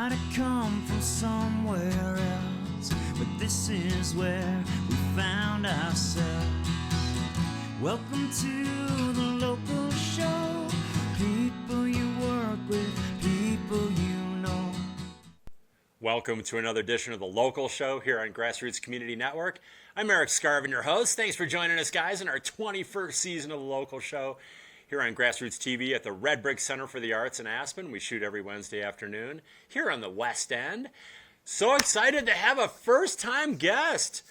might have come from somewhere else, but this is where we found ourselves. Welcome to the local show. People you work with, people you know. Welcome to another edition of the Local Show here on GrassRoots Community Network. I'm Eric Skarvin, your host. Thanks for joining us, guys, in our 21st season of the Local Show here on GrassRoots TV at the Red Brick Center for the Arts in Aspen. We shoot every Wednesday afternoon here on the West End. So excited to have a first-time guest,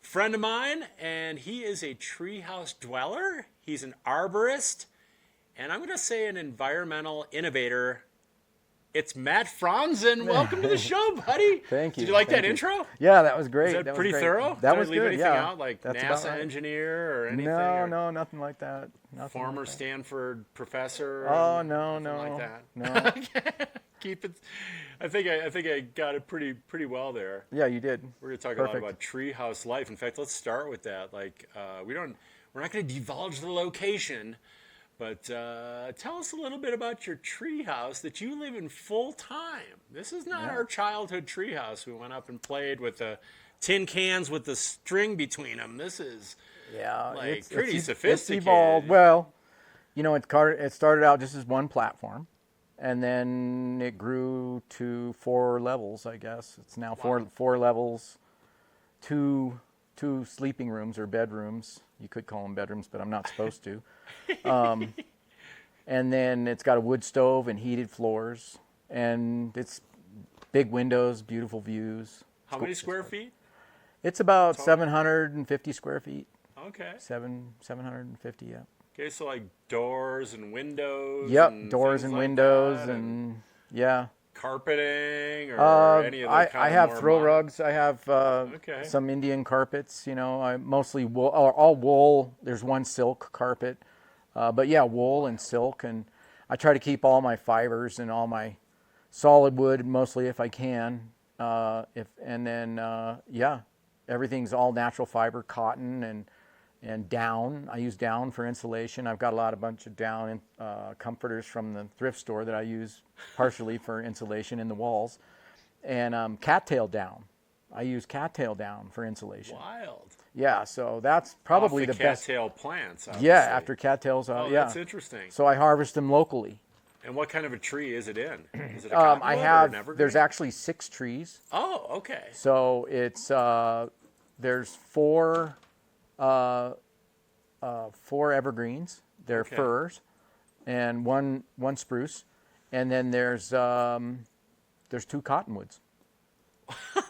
friend of mine, and he is a treehouse dweller. He's an arborist, and I'm going to say an environmental innovator. It's Matt Franzen. Welcome to the show, buddy. Thank you. Did you like Thank that you. intro? Yeah, that was great. Is that pretty was great. thorough? That Did was I leave good. anything Yeah, out, like that's NASA about right. engineer or anything? No, or no, nothing like that. Nothing former like that. Stanford professor? Oh no, no, like that. no. Keep it. I think I got it pretty well there. Yeah, you did. We're going to talk a lot about treehouse life. In fact, let's start with that. Like, we're not going to divulge the location, but tell us a little bit about your treehouse that you live in full time. This is not our childhood treehouse. We went up and played with the tin cans with the string between them. This is pretty sophisticated. It's evolved. Well, you know, it started out just as one platform, and then it grew to 4 levels. I guess it's now four levels, two sleeping rooms or bedrooms. You could call them bedrooms, but I'm not supposed to. And then it's got a wood stove and heated floors, and it's big windows, beautiful views. How many square feet? It's about 750 square feet. Okay. 750, yeah. Okay, so like doors and windows. Yep, and doors and like windows that, and yeah. Carpeting or any of the I have throw rugs. I have some Indian carpets. You know, I mostly wool, all wool. There's one silk carpet, but yeah, wool and silk. And I try to keep all my fibers and all my solid wood mostly if I can. Everything's all natural fiber, cotton and down. I use down for insulation. I've got a bunch of down comforters from the thrift store that I use partially for insulation in the walls. And cattail down. I use cattail down for insulation. Wild. Yeah, so that's probably the the best. Cattail plants, obviously. Yeah, after cattails. That's interesting. So I harvest them locally. And what kind of a tree is it in? Is it a cottonwood or an evergreen? There's actually 6 trees. Oh, okay. So it's there's 4 evergreens. They're firs, and one spruce, and then there's 2 cottonwoods.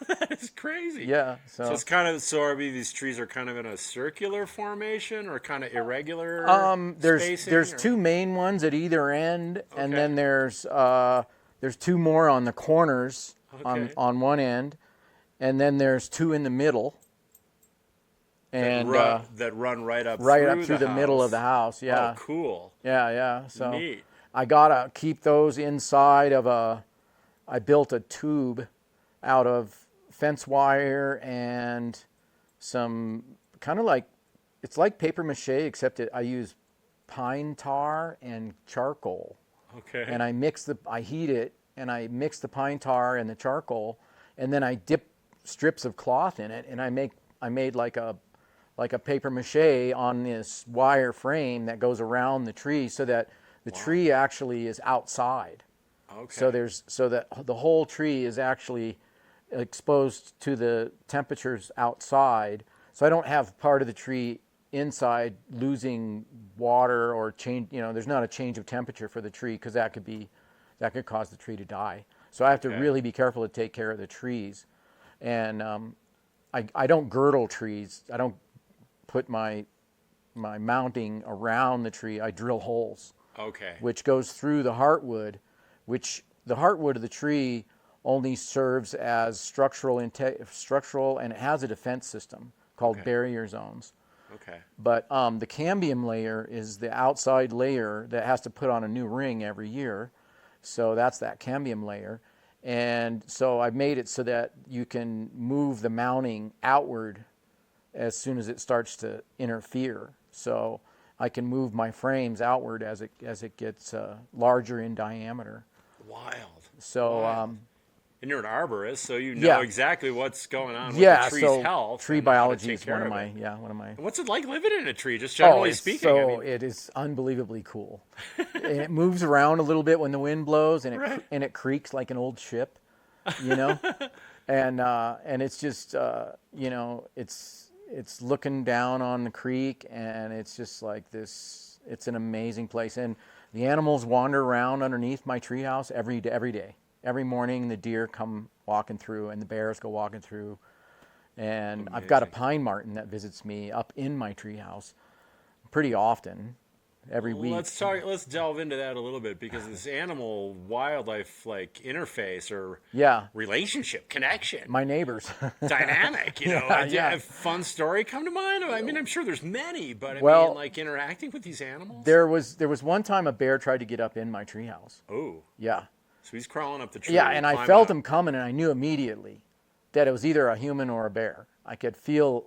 That is crazy. Yeah. So it's kind of these trees are kind of in a circular formation or kind of irregular. There's 2 main ones at either end, and then there's 2 more on the corners on one end, and then there's 2 in the middle. And that run right up through the middle of the house. Yeah. Oh, cool. Yeah. So neat. I gotta keep those inside of I built a tube out of fence wire and some kind of it's like paper mache, except I use pine tar and charcoal. Okay. And I heat it, and I mix the pine tar and the charcoal, and then I dip strips of cloth in it, and I made like a paper mache on this wire frame that goes around the tree, so that the tree actually is outside. Okay. So that the whole tree is actually exposed to the temperatures outside. So I don't have part of the tree inside losing water or change. You know, there's not a change of temperature for the tree, because that could cause the tree to die. So I have to really be careful to take care of the trees, and I don't girdle trees. I don't put my mounting around the tree. I drill holes. Okay. Which goes through the heartwood, which the heartwood of the tree only serves as structural, and it has a defense system called barrier zones. Okay. But the cambium layer is the outside layer that has to put on a new ring every year. So that's that cambium layer. And so I've made it so that you can move the mounting outward as soon as it starts to interfere. So I can move my frames outward as it gets larger in diameter. Wild. So And you're an arborist, so you know Yeah. exactly what's going on with Yeah, the tree's so health. tree and how to biology take is one care of of my it. one of my. And what's it like living in a tree, just Oh, generally it's speaking? so it is unbelievably cool. And it moves around a little bit when the wind blows, and Right. it creaks like an old ship, you know. And it's just it's looking down on the creek, and it's just like this. It's an amazing place, and the animals wander around underneath my treehouse every day. Every morning, the deer come walking through, and the bears go walking through. And I've got a pine marten that visits me up in my treehouse pretty often, every week. Let's delve into that a little bit, because this animal wildlife like interface or relationship connection, My neighbors. dynamic, you know. Yeah. A fun story come to mind? I mean, I'm sure there's many, but I Well, mean, like interacting with these animals. There was one time a bear tried to get up in my treehouse. Oh, Yeah. so he's crawling up the tree. Yeah, and I climbing felt up. him coming, and I knew immediately that it was either a human or a bear. I can feel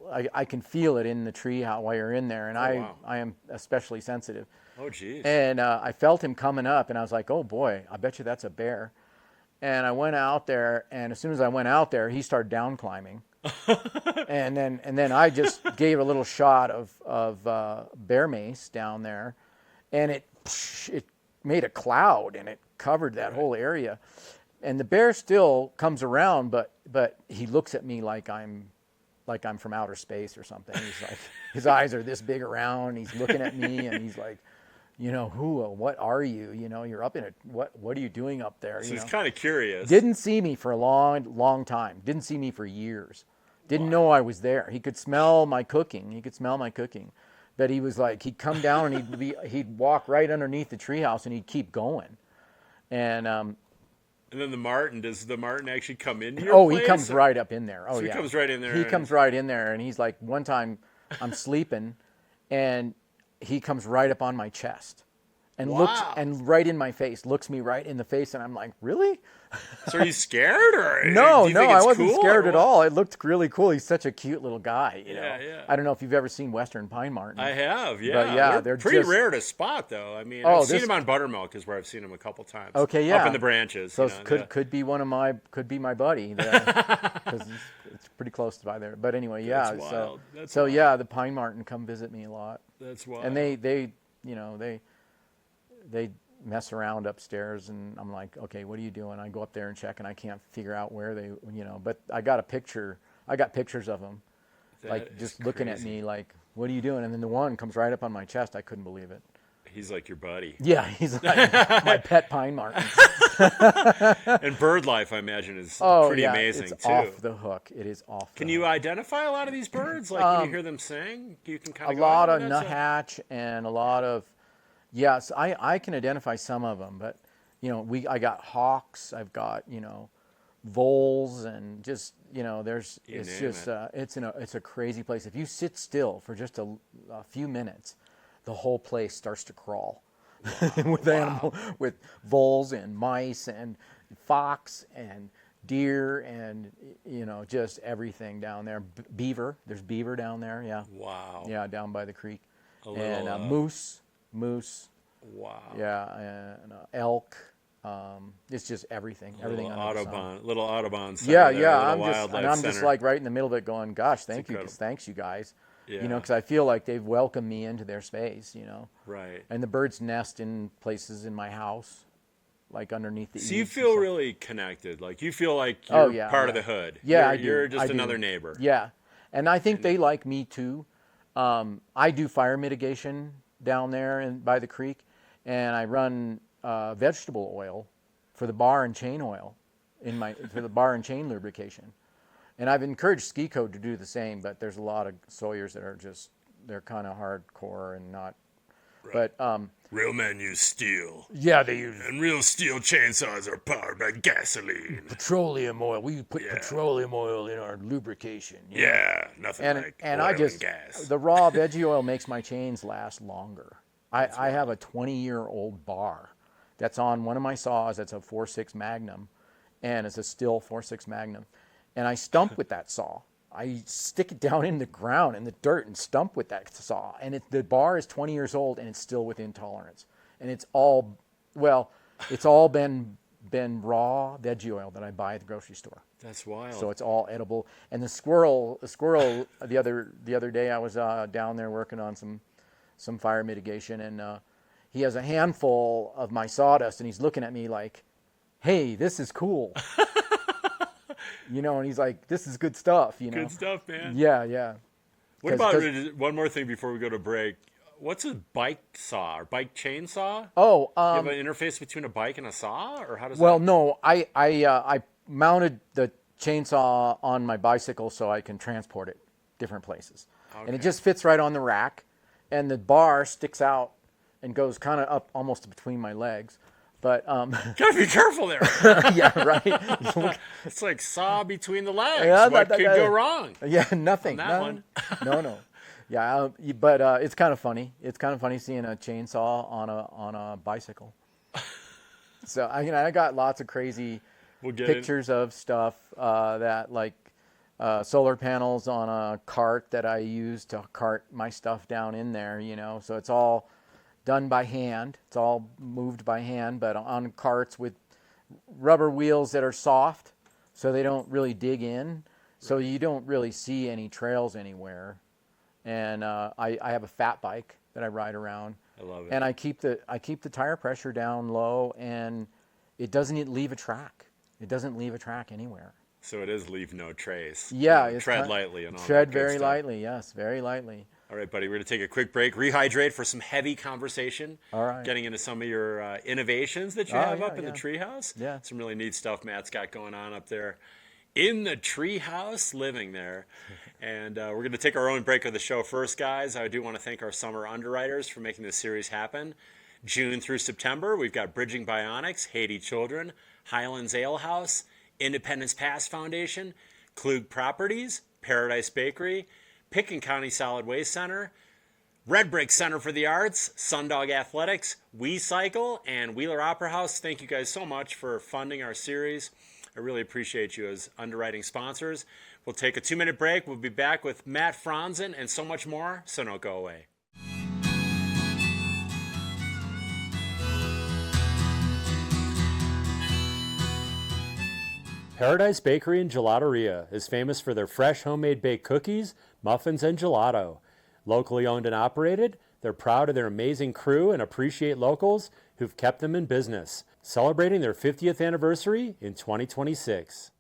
it in the tree while you're in there, and wow. I am especially sensitive. Oh, geez. And I felt him coming up, and I was like, oh boy, I bet you that's a bear. And I went out there, and as soon as I went out there, he started down climbing. and then I just gave a little shot of bear mace down there, and it made a cloud, and it covered that whole area. And the bear still comes around, but he looks at me like I'm from outer space or something. He's like, his eyes are this big around, and he's looking at me, and he's like, what are you? You're up in it. What are you doing up there? So he's kind of curious. Didn't see me for a long time. Didn't see me for years. Didn't know I was there. He could smell my cooking. But he was like, he'd come down, and he'd walk right underneath the treehouse, and he'd keep going. And then does the marten actually come into your place? He comes right up in there. Oh, so yeah. he comes right in there. He comes right in there, and he's like, one time I'm sleeping, and he comes right up on my chest and looks, and right in my face, looks me right in the face, and I'm like, really? So are you scared, or No, do you think I it's wasn't cool, scared or at what? all. It looked really cool. He's such a cute little guy, you know. Yeah. I don't know if you've ever seen Western pine marten. I have, yeah. But yeah, they're they're pretty just- rare to spot, though. I mean, Oh, I've seen this- them on buttermilk, is where I've seen them a couple times. Okay, yeah. Up in the branches. So you know, could be my buddy, because it's pretty close by there. But anyway, yeah. That's wild. That's so wild. yeah, the pine marten come visit me a lot, That's wild. and they mess around upstairs, and I'm like, okay, what are you doing? I go up there and check, and I can't figure out where they, but I got pictures of them, That like is just looking at crazy. me like, what are you doing? And then the one comes right up on my chest. I couldn't believe it. He's like your buddy. Yeah, he's like my pet pine marten. And bird life, I imagine, is Oh, pretty yeah, amazing, it's too. off the hook. It is off. Can the you hook. identify a lot of these birds? Like when you hear them sing, you can kind A of lot go, of nuthatch and a lot of, yes, I can identify some of them, but I got hawks, I've got voles, and just it's a crazy place. If you sit still for just a few minutes, the whole place starts to crawl. With voles and mice and fox and deer and just everything down there. Beaver, there's beaver down there. Yeah. Wow. Yeah, down by the creek. little, And moose. Wow. Yeah, and elk. It's just everything. Everything under the sun. Little Audubon center Yeah, there, yeah. little wildlife I'm center. just like right in the middle of it, going, "Gosh, thanks, you guys." Yeah. Because I feel like they've welcomed me into their space. Right. And the birds nest in places in my house, like underneath the eaves. So you and feel stuff. really connected. Like you feel like you're part of the hood. Yeah, you're, I do. You're just I do. another neighbor. Yeah, and I think they like me too. I do fire mitigation down there and by the creek, and I run vegetable oil for the bar and chain oil for the bar and chain lubrication. And I've encouraged Ski Code to do the same, but there's a lot of sawyers that are they're kind of hardcore and not. Right. But Real men use steel, yeah, they use and real steel chainsaws are powered by gasoline. petroleum oil. We put petroleum oil in our lubrication. Yeah, nothing like And oil I just and gas. the raw veggie oil makes my chains last longer. I have a 20-year-old bar that's on one of my saws. That's a 4.6 Magnum, and it's a still 4.6 Magnum. And I stump with that saw. I stick it down in the ground in the dirt and stump with that saw. And the bar is 20 years old and it's still within tolerance. And it's all been been raw veggie oil that I buy at the grocery store. That's wild. So it's all edible. And the squirrel the other day I was down there working on some fire mitigation, and he has a handful of my sawdust, and he's looking at me like, "Hey, this is cool." And he's like, "This is good stuff." Good stuff, man. Yeah. What about one more thing before we go to break? What's a bike saw or bike chainsaw? Oh, you have an interface between a bike and a saw, or how does that? Well, no, I mounted the chainsaw on my bicycle so I can transport it different places, and it just fits right on the rack, and the bar sticks out and goes kind of up almost between my legs. But gotta be careful there. Yeah, right. It's like saw between the legs. Yeah, what could go wrong? Yeah, nothing. On that one. No. Yeah, but it's kind of funny. It's kind of funny seeing a chainsaw on a bicycle. So I got lots of crazy pictures of stuff that like solar panels on a cart that I use to cart my stuff down in there. So it's all done by hand. It's all moved by hand, but on carts with rubber wheels that are soft, so they don't really dig in. So you don't really see any trails anywhere. And I have a fat bike that I ride around. I love it. And I keep the tire pressure down low, and it doesn't leave a track. It doesn't leave a track anywhere. So it is leave no trace. Yeah. Tread lightly and all Tread that good very stuff. lightly, yes, very lightly. All right, buddy, we're going to take a quick break, rehydrate for some heavy conversation. All right. Getting into some of your innovations that you have up in the yeah. treehouse. Yeah. Some really neat stuff Matt's got going on up there in the treehouse, living there. And we're going to take our own break of the show first, guys. I do want to thank our summer underwriters for making this series happen. June through September, we've got Bridging Bionics, Haiti Children, Highlands Ale House, Independence Pass Foundation, Klug Properties, Paradise Bakery, Pitkin County Solid Waste Center, Red Brick Center for the Arts, Sundog Athletics, We Cycle, and Wheeler Opera House. Thank you guys so much for funding our series. I really appreciate you as underwriting sponsors. We'll take a 2-minute break. We'll be back with Matt Franzen and so much more, so don't go away. Paradise Bakery and Gelateria is famous for their fresh homemade baked cookies, muffins, and gelato. Locally owned and operated, they're proud of their amazing crew and appreciate locals who've kept them in business, celebrating their 50th anniversary in 2026.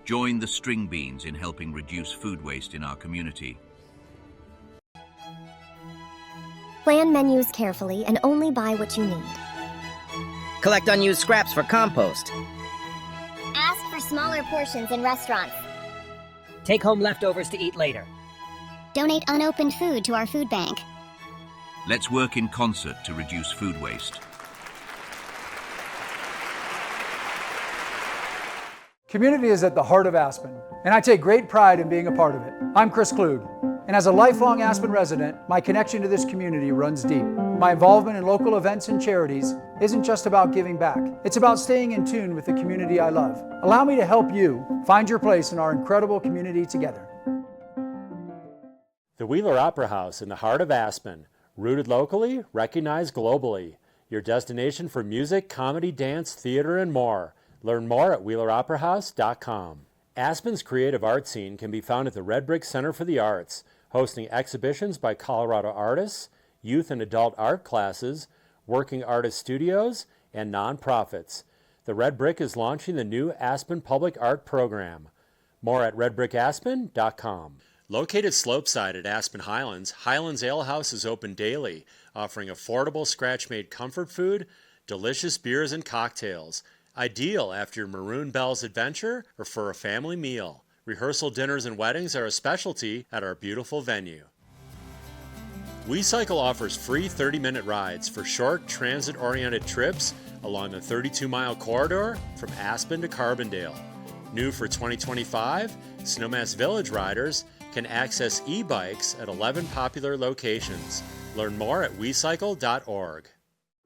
Join the string beans in helping reduce food waste in our community. Plan menus carefully and only buy what you need. Collect unused scraps for compost. Ask for smaller portions in restaurants. Take home leftovers to eat later. Donate unopened food to our food bank. Let's work in concert to reduce food waste. Community is at the heart of Aspen, and I take great pride in being a part of it. I'm Chris Klug, and as a lifelong Aspen resident, my connection to this community runs deep. My involvement in local events and charities isn't just about giving back. It's about staying in tune with the community I love. Allow me to help you find your place in our incredible community together. The Wheeler Opera House in the heart of Aspen, rooted locally, recognized globally. Your destination for music, comedy, dance, theater, and more. Learn more at WheelerOperaHouse.com. Aspen's creative art scene can be found at the Red Brick Center for the Arts, hosting exhibitions by Colorado artists, youth and adult art classes, working artist studios, and nonprofits. The Red Brick is launching the new Aspen Public Art Program. More at redbrickaspen.com. Located slopeside at Aspen Highlands, Highlands Ale House is open daily, offering affordable scratch-made comfort food, delicious beers and cocktails. Ideal after your Maroon Bells adventure or for a family meal. Rehearsal dinners and weddings are a specialty at our beautiful venue. We Cycle offers free 30-minute rides for short transit-oriented trips along the 32-mile corridor from Aspen to Carbondale. New for 2025, Snowmass Village riders can access e-bikes at 11 popular locations. Learn more at wecycle.org.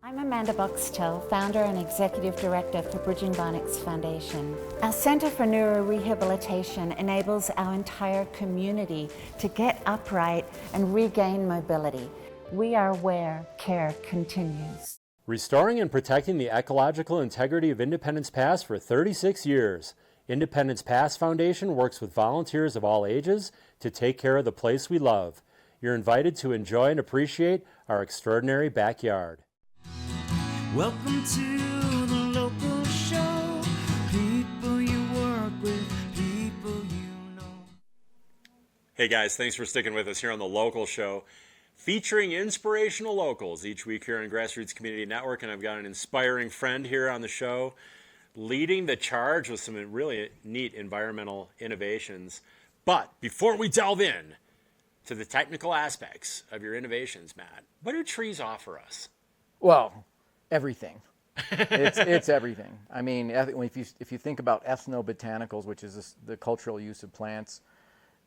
I'm Amanda Boxtel, founder and executive director for Bridging Barnett's Foundation. Our Centre for Neurorehabilitation enables our entire community to get upright and regain mobility. We are where care continues. Restoring and protecting the ecological integrity of Independence Pass for 36 years. Independence Pass Foundation works with volunteers of all ages to take care of the place we love. You're invited to enjoy and appreciate our extraordinary backyard. Welcome to the local show. People you work with, people you know. Hey guys, thanks for sticking with us here on the local show, featuring inspirational locals each week here on Grassroots Community Network. And I've got an inspiring friend here on the show leading the charge with some really neat environmental innovations. But before we delve in to the technical aspects of your innovations, Matt, what do trees offer us? Well, everything. It's everything. I mean, if you think about ethnobotanicals, which is the cultural use of plants,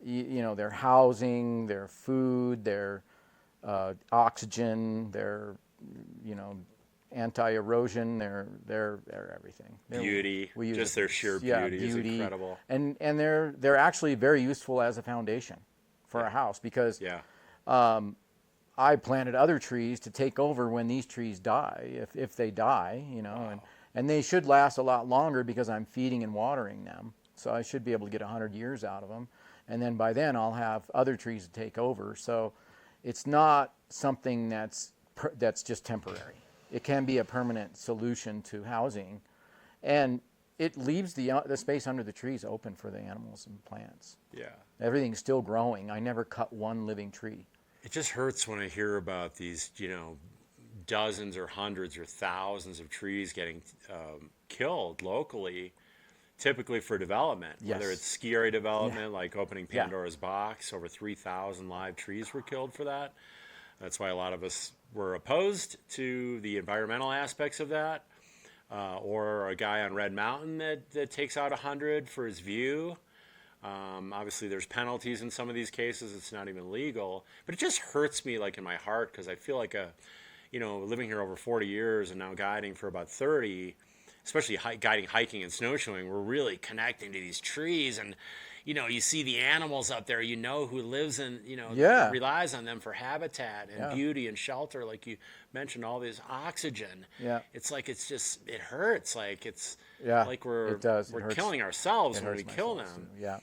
you know, their housing, their food, their oxygen, their, you know, anti-erosion, they're everything. Beauty, just their sheer beauty is incredible. And they're actually very useful as a foundation for a house, because I planted other trees to take over when these trees die, if they die, you know, wow. and they should last a lot longer because I'm feeding and watering them. So I should be able to get 100 years out of them. And then by then I'll have other trees to take over. So it's not something that's just temporary. It can be a permanent solution to housing. And it leaves the space under the trees open for the animals and plants. Yeah. Everything's still growing. I never cut one living tree. It just hurts when I hear about these, you know, dozens or hundreds or thousands of trees getting killed locally, typically for development. Yes. Whether it's ski area development, like opening Pandora's box, over 3,000 live trees were killed for that. That's why a lot of us were opposed to the environmental aspects of that. Or a guy on Red Mountain that takes out 100 for his view. Obviously, there's penalties in some of these cases. It's not even legal. But it just hurts me, like, in my heart, because I feel like living here over 40 years and now guiding for about 30, especially guiding, hiking, and snowshoeing, we're really connecting to these trees. And, you know, you see the animals up there, you know, who lives in, you know, relies on them for habitat and beauty and shelter. Like you mentioned, all this oxygen. Yeah. It's like, it hurts. Like like we're killing ourselves when we kill them. Yeah.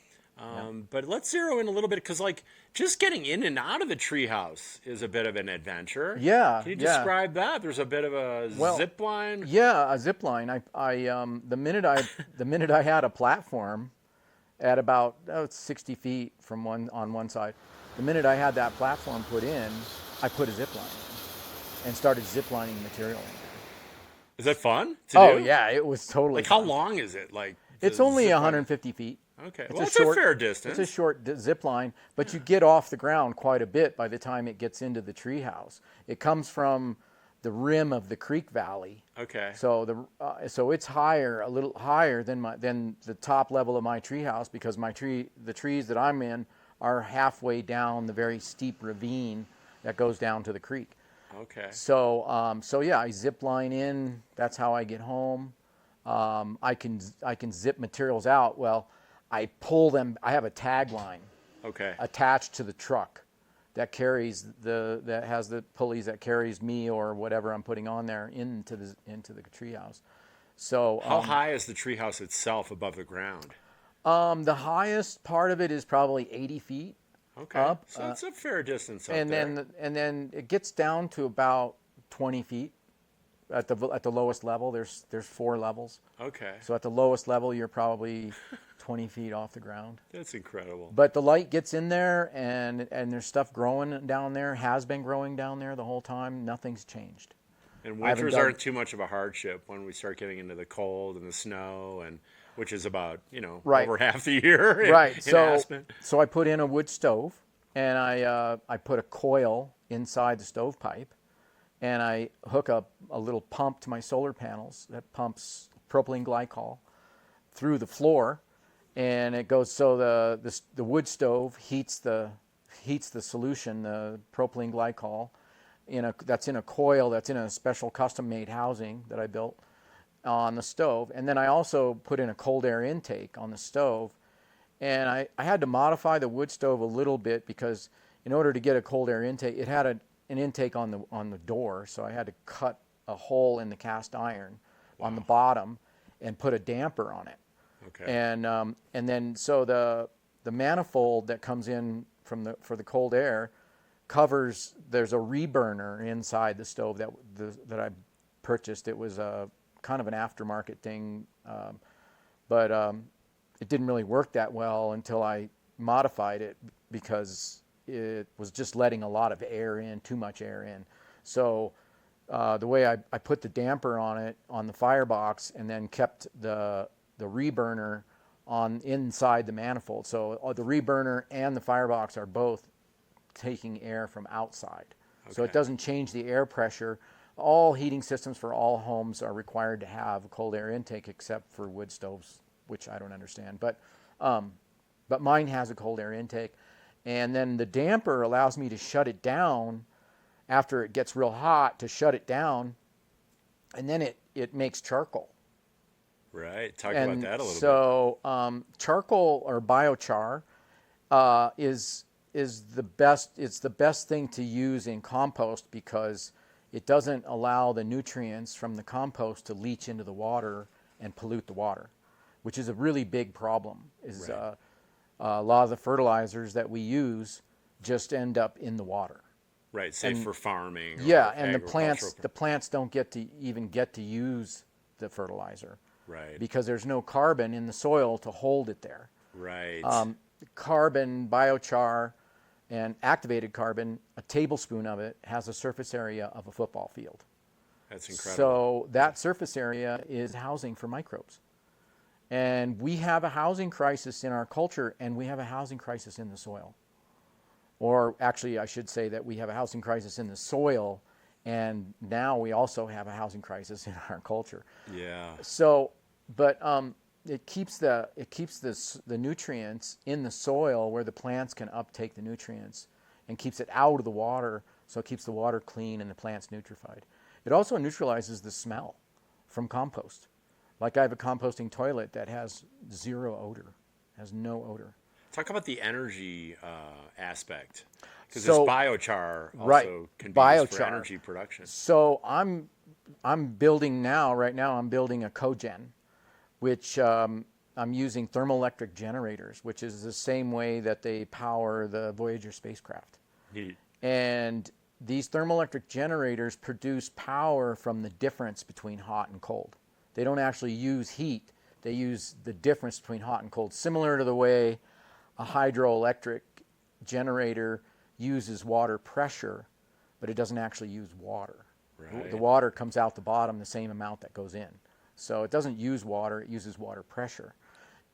But let's zero in a little bit, because like just getting in and out of the treehouse is a bit of an adventure. Yeah. Can you describe that? There's a bit of a zip line. Yeah, a zip line. The minute I had a platform at about 60 feet from on one side, the minute I had that platform put in, I put a zip line in and started zip lining material in there. Is that fun to do? Oh yeah, it was totally. Like fun. How long is it? Like it's only 150 feet. Okay, it's a fair distance. It's a short zip line, but you get off the ground quite a bit by the time it gets into the treehouse. It comes from the rim of the creek valley. Okay. So so it's higher, a little higher than the top level of my treehouse, because the trees that I'm in are halfway down the very steep ravine that goes down to the creek. Okay. So I zip line in. That's how I get home. I can zip materials out. Well, I pull them. I have a tag line. Okay. Attached to the truck that has the pulleys that carries me or whatever I'm putting on there into the treehouse. So how high is the treehouse itself above the ground? The highest part of it is probably 80 feet. Okay. Up. So it's a fair distance up and there. then it gets down to about 20 feet at the lowest level. There's 4 levels. Okay. So at the lowest level, you're probably 20 feet off the ground. That's incredible. But the light gets in there, and there's stuff growing down there, has been growing down there the whole time. Nothing's changed. And winters aren't too much of a hardship when we start getting into the cold and the snow, and which is about, over half the year in Aspen. So I put in a wood stove, and I put a coil inside the stovepipe, and I hook up a little pump to my solar panels that pumps propylene glycol through the floor, and it goes, so the wood stove heats the solution, the propylene glycol, that's in a coil, that's in a special custom-made housing that I built on the stove. And then I also put in a cold air intake on the stove. And I had to modify the wood stove a little bit because in order to get a cold air intake, it had an intake on the door. So I had to cut a hole in the cast iron on the bottom and put a damper on it. Okay. And then so the manifold that comes in for the cold air covers. There's a reburner inside the stove that I purchased. It was a kind of an aftermarket thing, but it didn't really work that well until I modified it because it was just letting a lot of air in, too much air in. So the way I put the damper on it on the firebox and then kept the reburner on inside the manifold. So the reburner and the firebox are both taking air from outside. Okay. So it doesn't change the air pressure. All heating systems for all homes are required to have a cold air intake except for wood stoves, which I don't understand. But mine has a cold air intake. And then the damper allows me to shut it down after it gets real hot, to shut it down, and then it makes charcoal. Right. Talk about that a little bit. So charcoal or biochar is the best. It's the best thing to use in compost because it doesn't allow the nutrients from the compost to leach into the water and pollute the water, which is a really big problem. Right. A lot of the fertilizers that we use just end up in the water. Right, safe for farming. Yeah, and the plants don't get to use the fertilizer. Right. Because there's no carbon in the soil to hold it there. Right. Carbon, biochar, and activated carbon, a tablespoon of it has a surface area of a football field. That's incredible. So that surface area is housing for microbes. And we have a housing crisis in our culture, and we have a housing crisis in the soil. Or actually, I should say that we have a housing crisis in the soil, and now we also have a housing crisis in our culture. Yeah. So, but it keeps the nutrients in the soil where the plants can uptake the nutrients, and keeps it out of the water, so it keeps the water clean and the plants nutrified. It also neutralizes the smell from compost. Like I have a composting toilet that has zero odor, has no odor. Talk about the energy aspect, because this biochar also can be used for energy production. So I'm building right now I'm building a cogen, which I'm using thermoelectric generators, which is the same way that they power the Voyager spacecraft. Neat. And these thermoelectric generators produce power from the difference between hot and cold. They don't actually use heat. They use the difference between hot and cold, similar to the way a hydroelectric generator uses water pressure, but it doesn't actually use water. Right. The water comes out the bottom the same amount that goes in. So it doesn't use water, it uses water pressure.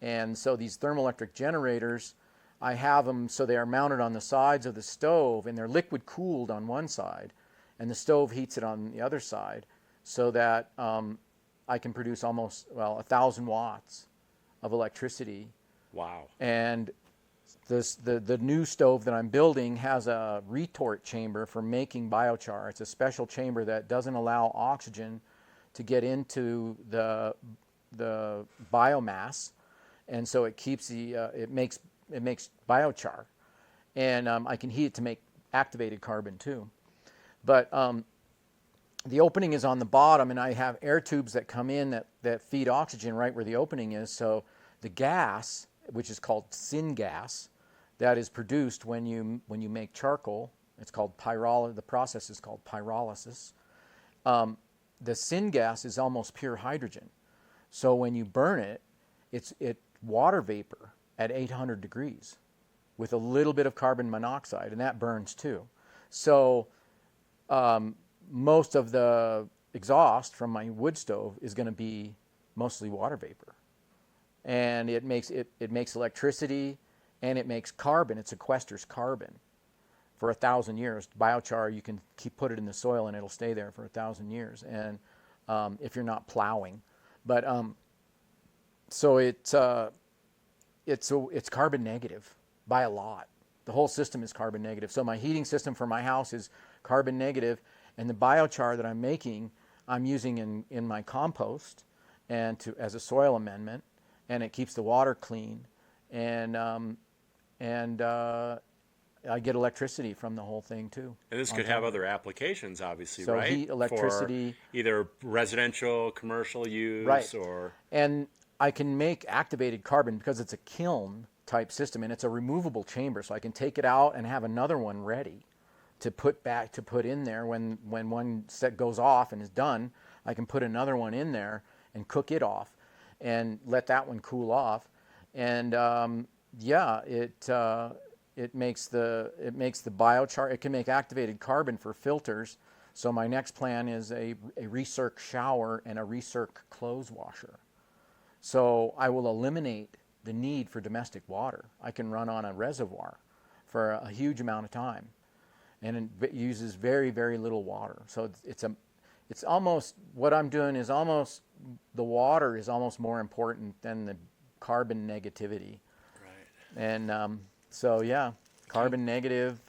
And so these thermoelectric generators, I have them so they are mounted on the sides of the stove, and they're liquid cooled on one side, and the stove heats it on the other side, so that I can produce almost 1,000 watts of electricity. Wow. And the new stove that I'm building has a retort chamber for making biochar. It's a special chamber that doesn't allow oxygen to get into the biomass, and so it keeps it makes biochar, and I can heat it to make activated carbon too. But the opening is on the bottom, and I have air tubes that come in that feed oxygen right where the opening is. So the gas, which is called syngas, that is produced when you make charcoal, it's called pyrolysis. The process is called pyrolysis. The syngas is almost pure hydrogen. So when you burn it, it's water vapor at 800 degrees with a little bit of carbon monoxide, and that burns too. So most of the exhaust from my wood stove is going to be mostly water vapor, and it makes electricity, and it makes carbon. It sequesters carbon for 1,000 years. Biochar, you can put it in the soil and it'll stay there for 1,000 years, and if you're not plowing. But so it's carbon negative by a lot. The whole system is carbon negative. So my heating system for my house is carbon negative, and the biochar that I'm making, I'm using in my compost and as a soil amendment, and it keeps the water clean, and I get electricity from the whole thing too. And this could have other applications, obviously, so right? Heat, electricity, for either residential, commercial use, right. or and I can make activated carbon because it's a kiln type system, and it's a removable chamber, so I can take it out and have another one ready to put in there when one set goes off and is done. I can put another one in there and cook it off and let that one cool off, and it makes the biochar. It can make activated carbon for filters. So my next plan is a recirc shower and a recirc clothes washer. So I will eliminate the need for domestic water. I can run on a reservoir for a huge amount of time, and it uses very, very little water. So it's almost, what I'm doing is almost, the water is almost more important than the carbon negativity. Right. And so yeah, carbon negative.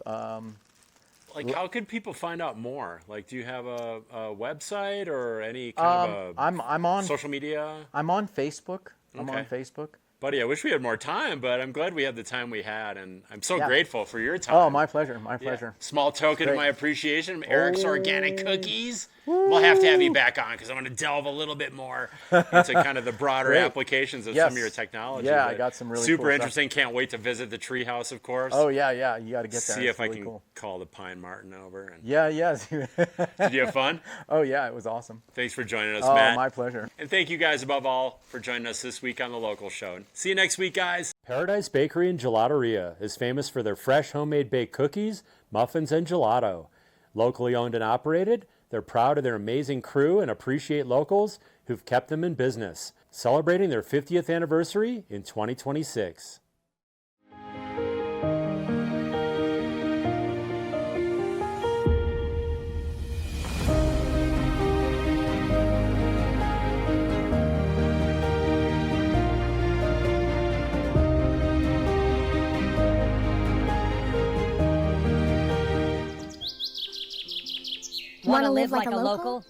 Like, how could people find out more? Like, do you have a website or any kind of I'm on social media? I'm on Facebook. I'm Okay. on Facebook. Buddy, I wish we had more time, but I'm glad we had the time we had, and I'm so grateful for your time. Oh, my pleasure. My pleasure. Small token Great. of my appreciation. Eric's Organic Cookies. We'll have to have you back on because I want to delve a little bit more into kind of the broader Great. applications of Yes. some of your technology. Yeah, But I got some really super cool stuff. interesting. Can't wait to visit the Treehouse, of course. Oh yeah, you got to get there. See It's if I really can cool. call the Pine Marten over. And Yeah. Did you have fun? Oh yeah, it was awesome. Thanks for joining us, Oh, Matt. my pleasure. And thank you guys above all for joining us this week on The Local Show. See you next week, guys. Paradise Bakery and Gelateria is famous for their fresh homemade baked cookies, muffins, and gelato. Locally owned and operated, they're proud of their amazing crew and appreciate locals who've kept them in business, celebrating their 50th anniversary in 2026. Want to live like a local?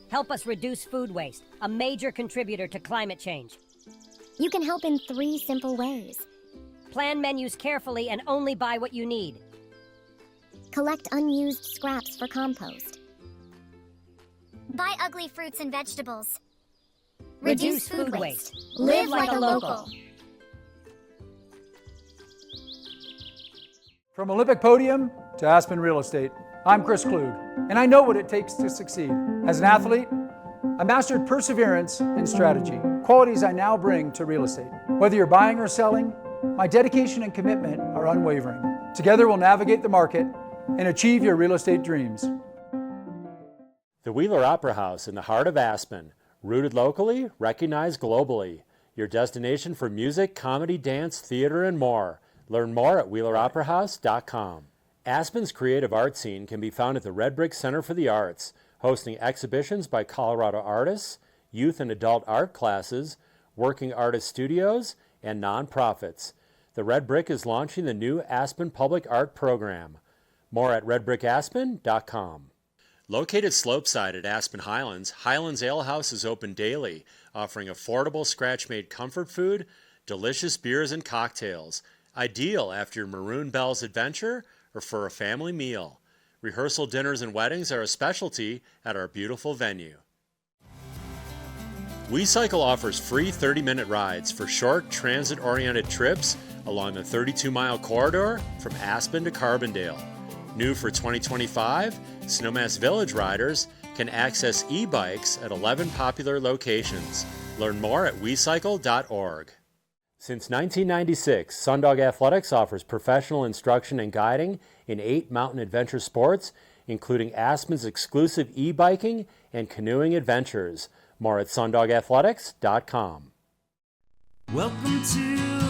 Help us reduce food waste, a major contributor to climate change. You can help in 3 simple ways. Plan menus carefully and only buy what you need. Collect unused scraps for compost. Buy ugly fruits and vegetables. Reduce food waste. Live like a local. From Olympic podium to Aspen real estate, I'm Chris Klug, and I know what it takes to succeed. As an athlete, I mastered perseverance and strategy, qualities I now bring to real estate. Whether you're buying or selling, my dedication and commitment are unwavering. Together we'll navigate the market and achieve your real estate dreams. The Wheeler Opera House in the heart of Aspen, rooted locally, recognized globally. Your destination for music, comedy, dance, theater, and more. Learn more at WheelerOperaHouse.com. Aspen's creative art scene can be found at the Red Brick Center for the Arts, hosting exhibitions by Colorado artists, youth and adult art classes, working artist studios, and nonprofits. The Red Brick is launching the new Aspen Public Art Program. More at redbrickaspen.com. Located slopeside at Aspen Highlands, Highlands Ale House is open daily, offering affordable scratch-made comfort food, delicious beers and cocktails, ideal after your Maroon Bells adventure or for a family meal. Rehearsal dinners and weddings are a specialty at our beautiful venue. WeCycle offers free 30-minute rides for short, transit-oriented trips along the 32-mile corridor from Aspen to Carbondale. New for 2025, Snowmass Village riders can access e-bikes at 11 popular locations. Learn more at wecycle.org. Since 1996, Sundog Athletics offers professional instruction and guiding in 8 mountain adventure sports, including Aspen's exclusive e-biking and canoeing adventures. More at sundogathletics.com. Welcome to